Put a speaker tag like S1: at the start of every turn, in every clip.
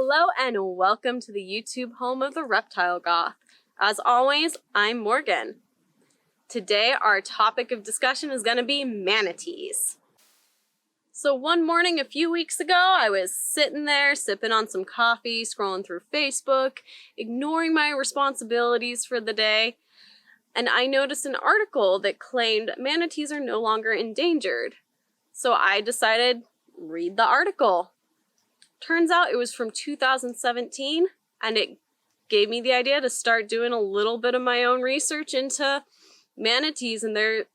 S1: Hello and welcome to the YouTube home of the Reptile Goth. As always, I'm Morgan. Today our topic of discussion is going to be manatees. So one morning a few weeks ago, I was sitting there sipping on some coffee, scrolling through Facebook, ignoring my responsibilities for the day, and I noticed an article that claimed manatees are no longer endangered. So I decided, read the article. Turns out it was from 2017, and it gave me the idea to start doing a little bit of my own research into manatees and their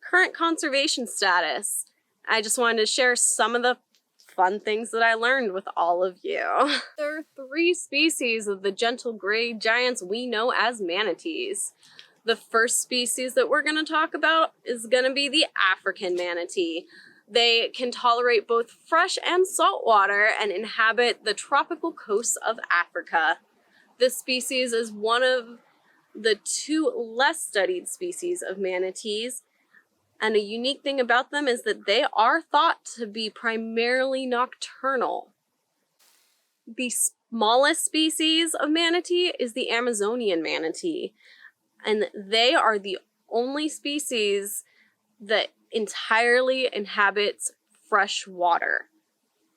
S1: current conservation status. I just wanted to share some of the fun things that I learned with all of you. There are 3 species of the gentle gray giants we know as manatees. The first species that we're going to talk about is going to be the African manatee. They can tolerate both fresh and salt water and inhabit the tropical coasts of Africa. This species is one of the 2 less studied species of manatees, and a unique thing about them is that they are thought to be primarily nocturnal. The smallest species of manatee is the Amazonian manatee, and they are the only species that entirely inhabits fresh water.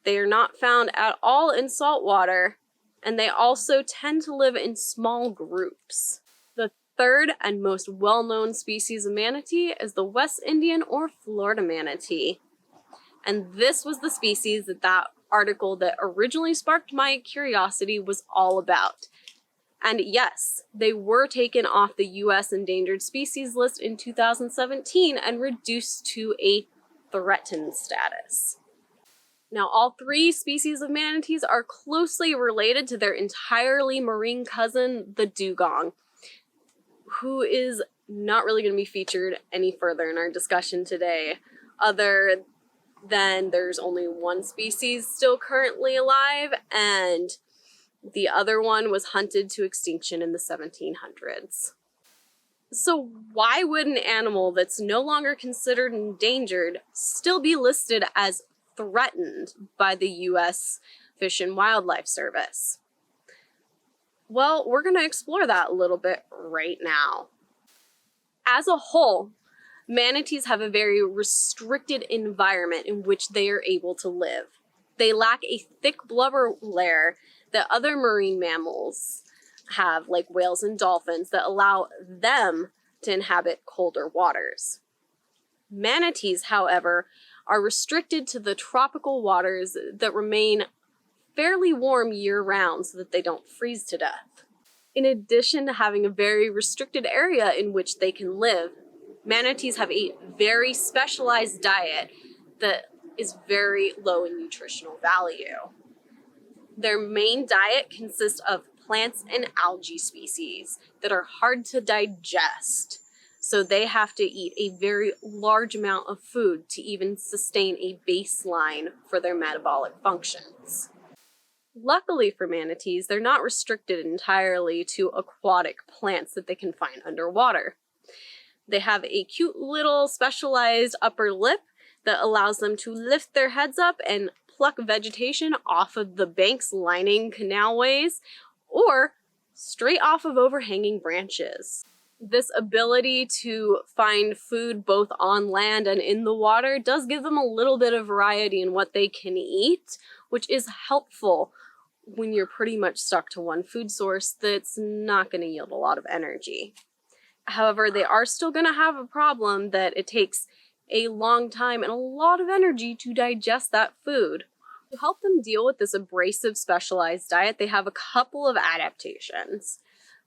S1: They are not found at all in salt water, and they also tend to live in small groups. The third and most well-known species of manatee is the West Indian or Florida manatee. And this was the species that article that originally sparked my curiosity was all about. And yes, they were taken off the U.S. endangered species list in 2017 and reduced to a threatened status. Now, all 3 species of manatees are closely related to their entirely marine cousin, the dugong, who is not really going to be featured any further in our discussion today, other than there's only 1 species still currently alive, and the other one was hunted to extinction in the 1700s. So why would an animal that's no longer considered endangered still be listed as threatened by the U.S. Fish and Wildlife Service? Well, we're going to explore that a little bit right now. As a whole, manatees have a very restricted environment in which they are able to live. They lack a thick blubber layer that other marine mammals have, like whales and dolphins, that allow them to inhabit colder waters. Manatees, however, are restricted to the tropical waters that remain fairly warm year-round so that they don't freeze to death. In addition to having a very restricted area in which they can live, manatees have a very specialized diet that is very low in nutritional value. Their main diet consists of plants and algae species that are hard to digest, so they have to eat a very large amount of food to even sustain a baseline for their metabolic functions. Luckily for manatees, they're not restricted entirely to aquatic plants that they can find underwater. They have a cute little specialized upper lip that allows them to lift their heads up and pluck vegetation off of the banks lining canalways or straight off of overhanging branches. This ability to find food both on land and in the water does give them a little bit of variety in what they can eat, which is helpful when you're pretty much stuck to one food source that's not going to yield a lot of energy. However, they are still going to have a problem that it takes a long time and a lot of energy to digest that food. To help them deal with this abrasive specialized diet, they have a couple of adaptations.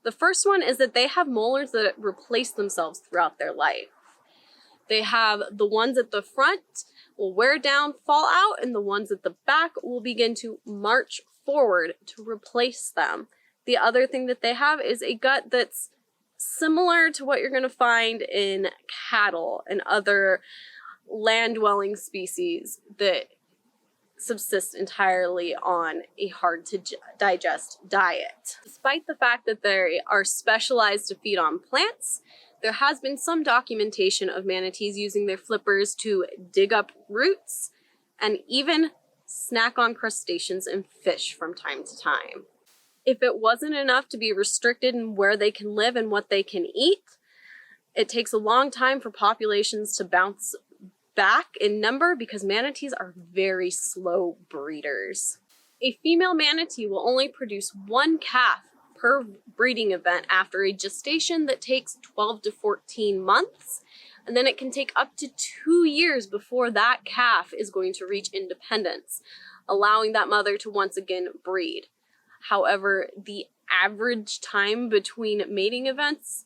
S1: The first one is that they have molars that replace themselves throughout their life. They have the ones at the front will wear down, fall out, and the ones at the back will begin to march forward to replace them. The other thing that they have is a gut that's similar to what you're going to find in cattle and other land-dwelling species that subsist entirely on a hard-to-digest diet. Despite the fact that they are specialized to feed on plants, there has been some documentation of manatees using their flippers to dig up roots and even snack on crustaceans and fish from time to time. If it wasn't enough to be restricted in where they can live and what they can eat, it takes a long time for populations to bounce back in number because manatees are very slow breeders. A female manatee will only produce one calf per breeding event after a gestation that takes 12 to 14 months, and then it can take up to 2 years before that calf is going to reach independence, allowing that mother to once again breed. However, the average time between mating events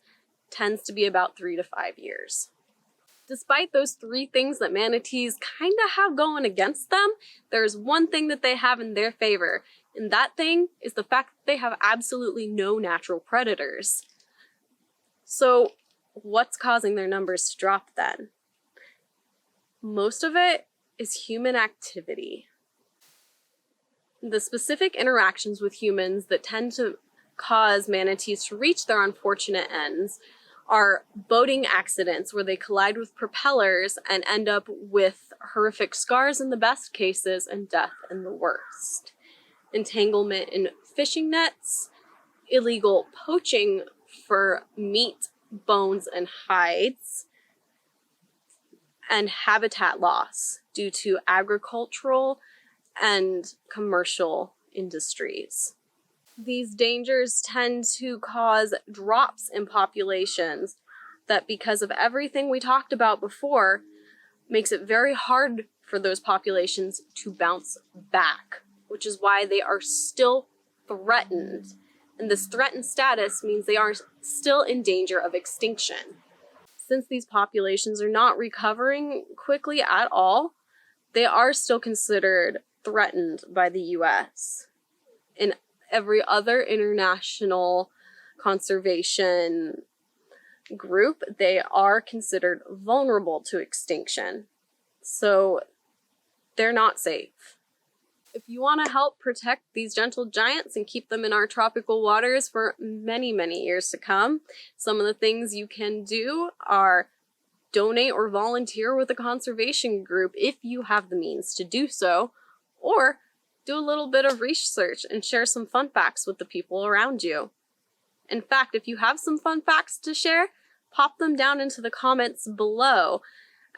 S1: tends to be about 3 to 5 years. Despite those 3 things that manatees kind of have going against them, there's one thing that they have in their favor, and that thing is the fact that they have absolutely no natural predators. So, what's causing their numbers to drop then? Most of it is human activity. The specific interactions with humans that tend to cause manatees to reach their unfortunate ends are boating accidents where they collide with propellers and end up with horrific scars in the best cases and death in the worst. Entanglement in fishing nets, illegal poaching for meat, bones, and hides, and habitat loss due to agricultural and commercial industries. These dangers tend to cause drops in populations that, because of everything we talked about before, makes it very hard for those populations to bounce back, which is why they are still threatened. And this threatened status means they are still in danger of extinction. Since these populations are not recovering quickly at all, they are still considered threatened by the US. In every other international conservation group, they are considered vulnerable to extinction. So they're not safe. If you want to help protect these gentle giants and keep them in our tropical waters for many, many years to come, some of the things you can do are donate or volunteer with a conservation group if you have the means to do so, or do a little bit of research and share some fun facts with the people around you. In fact, if you have some fun facts to share, pop them down into the comments below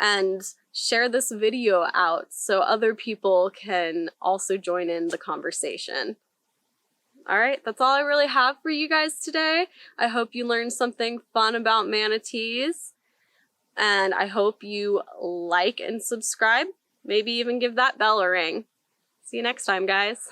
S1: and share this video out so other people can also join in the conversation. All right, that's all I really have for you guys today. I hope you learned something fun about manatees, and I hope you like and subscribe, maybe even give that bell a ring. See you next time, guys.